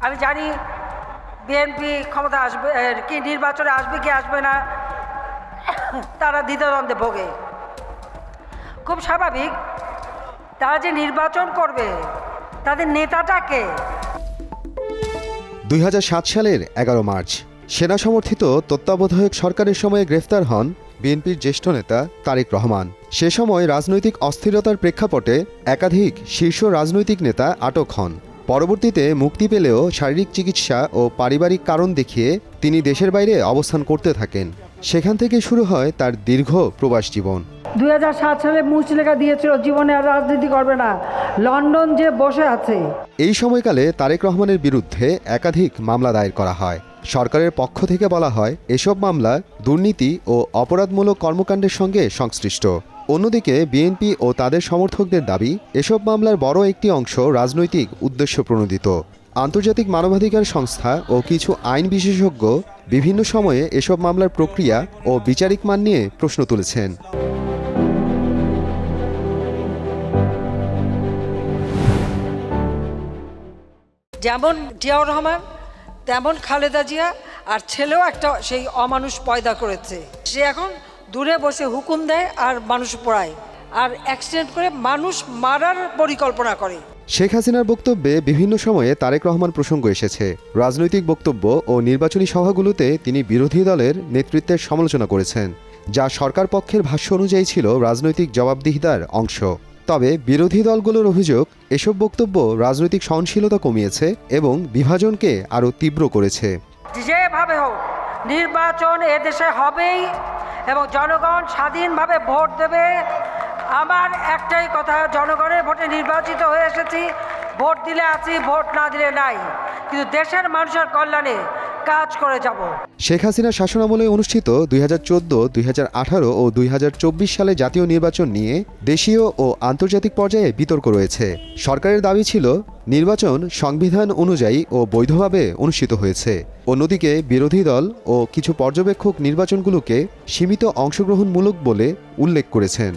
আমি জানি বিএনপি ক্ষমতা আসবে কি নির্বাচনে আসবে কি আসবে না, তারা দ্বিধাদ্বন্দ্বে ভোগে। খুব স্বাভাবিক, তারা যে নির্বাচন করবে তাদের নেতাটাকে। 2007 সালের 11 মার্চ সেনা সমর্থিত তত্ত্বাবধায়ক সরকারের সময়ে গ্রেফতার হন বিএনপির জ্যেষ্ঠ নেতা তারেক রহমান। সে সময় রাজনৈতিক অস্থিরতার প্রেক্ষাপটে একাধিক শীর্ষ রাজনৈতিক নেতা আটক হন। পরবর্তীতে মুক্তি পেলেও শারীরিক চিকিৎসা ও পারিবারিক কারণ দেখিয়ে তিনি দেশের বাইরে অবস্থান করতে থাকেন। সেখান থেকে শুরু হয় তার দীর্ঘ প্রবাস জীবন। 2007 সালে মুচলেখা দিয়েছিল জীবনে আর রাজনীতি করবে না, লন্ডন যে বসে আছে। এই সময়কালে তারেক রহমানের বিরুদ্ধে একাধিক মামলা দায়ের করা হয়। সরকারের পক্ষ থেকে বলা হয় এসব মামলা দুর্নীতি ও অপরাধমূলক কর্মকাণ্ডের সঙ্গে সংশ্লিষ্ট। অন্যদিকে বিএনপি ও তাদের সমর্থকদের দাবি এসব মামলার বড় একটি অংশ রাজনৈতিক উদ্দেশ্য প্রণোদিত। আন্তর্জাতিক মানবাধিকার সংস্থা ও কিছু আইন বিশেষজ্ঞ বিভিন্ন সময়ে এসব মামলার প্রক্রিয়া ও বিচারিক মান নিয়ে প্রশ্ন তুলেছেন। যেমন জিয়াউর রহমান তেমন খালেদা জিয়া, আর ছেলেও একটা সেই অমানুষ পয়দা করেছে। সে এখন দূরে বসে হুকুম দেয় আর মানুষ পোড়ায় আর অ্যাক্সিডেন্ট করে মানুষ মারার পরিকল্পনা করে। শেখ হাসিনার বক্তব্যে বিভিন্ন সময়ে তারেক রহমান প্রসঙ্গ এসেছে। রাজনৈতিক বক্তব্য ও নির্বাচনী সভাগুলোতে তিনি বিরোধী দলের নেতৃত্বের সমালোচনা করেছেন, যা সরকার পক্ষের ভাষ্য অনুযায়ী ছিল রাজনৈতিক জবাবদিহিতার অংশ। তবে বিরোধী দলগুলোর অভিযোগ এসব বক্তব্য রাজনৈতিক সহনশীলতা কমিয়েছে এবং বিভাজনকে আরও তীব্র করেছে। যেভাবে হোক নির্বাচন এদেশে হবেই এবং জনগণ স্বাধীনভাবে ভোট দেবে। আমার একটাই কথা, জনগণের ভোটে নির্বাচিত হয়ে এসেছি, ভোট দিলে আছি, ভোট না দিলে নাই, কিন্তু দেশের মানুষের কল্যাণে কাজ করে যাব। শেখ হাসিনার শাসনামলে অনুষ্ঠিত 2014, 2018 ও 2024 সালে জাতীয় নির্বাচন নিয়ে দেশীয় ও আন্তর্জাতিক পর্যায়ে বিতর্ক রয়েছে। সরকারের দাবি ছিল নির্বাচন সংবিধান অনুযায়ী ও বৈধভাবে অনুষ্ঠিত হয়েছে। অন্যদিকে বিরোধী দল ও কিছু পর্যবেক্ষক নির্বাচনগুলোকে সীমিত অংশগ্রহণমূলক বলে উল্লেখ করেছেন।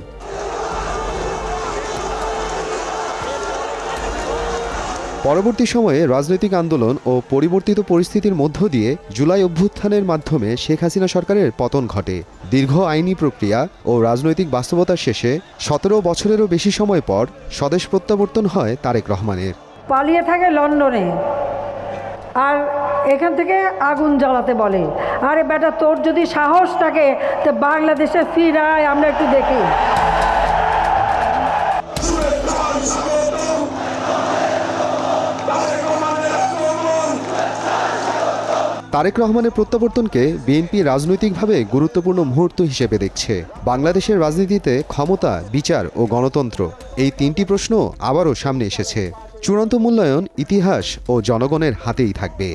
পরবর্তী সময়ে রাজনৈতিক আন্দোলন ও পরিবর্তিত পরিস্থিতির মধ্য দিয়ে জুলাই অভ্যুত্থানের মাধ্যমে শেখ হাসিনা সরকারের পতন ঘটে। দীর্ঘ আইনি প্রক্রিয়া ও রাজনৈতিক বাস্তবতার শেষে 17 বছরেরও বেশি সময় পর স্বদেশ প্রত্যাবর্তন হয় তারেক রহমানের। পালিয়ে থাকে লন্ডনে আর এখান থেকে আগুন জ্বালাতে বলে, আরে বেটা তোর যদি সাহস থাকে তো বাংলাদেশে ফিরায়, আমরা একটু দেখি। তারেক রহমানের প্রত্যাবর্তনকে বিএনপি রাজনৈতিকভাবে গুরুত্বপূর্ণ মুহূর্ত হিসেবে দেখছে। বাংলাদেশের রাজনীতিতে ক্ষমতা, বিচার ও গণতন্ত্র, এই তিনটি প্রশ্ন আবারও সামনে এসেছে। চূড়ান্ত মূল্যায়ন ইতিহাস ও জনগণের হাতেই থাকবে।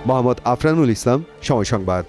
মোহাম্মদ আফরানুল ইসলাম, সময় সংবাদ।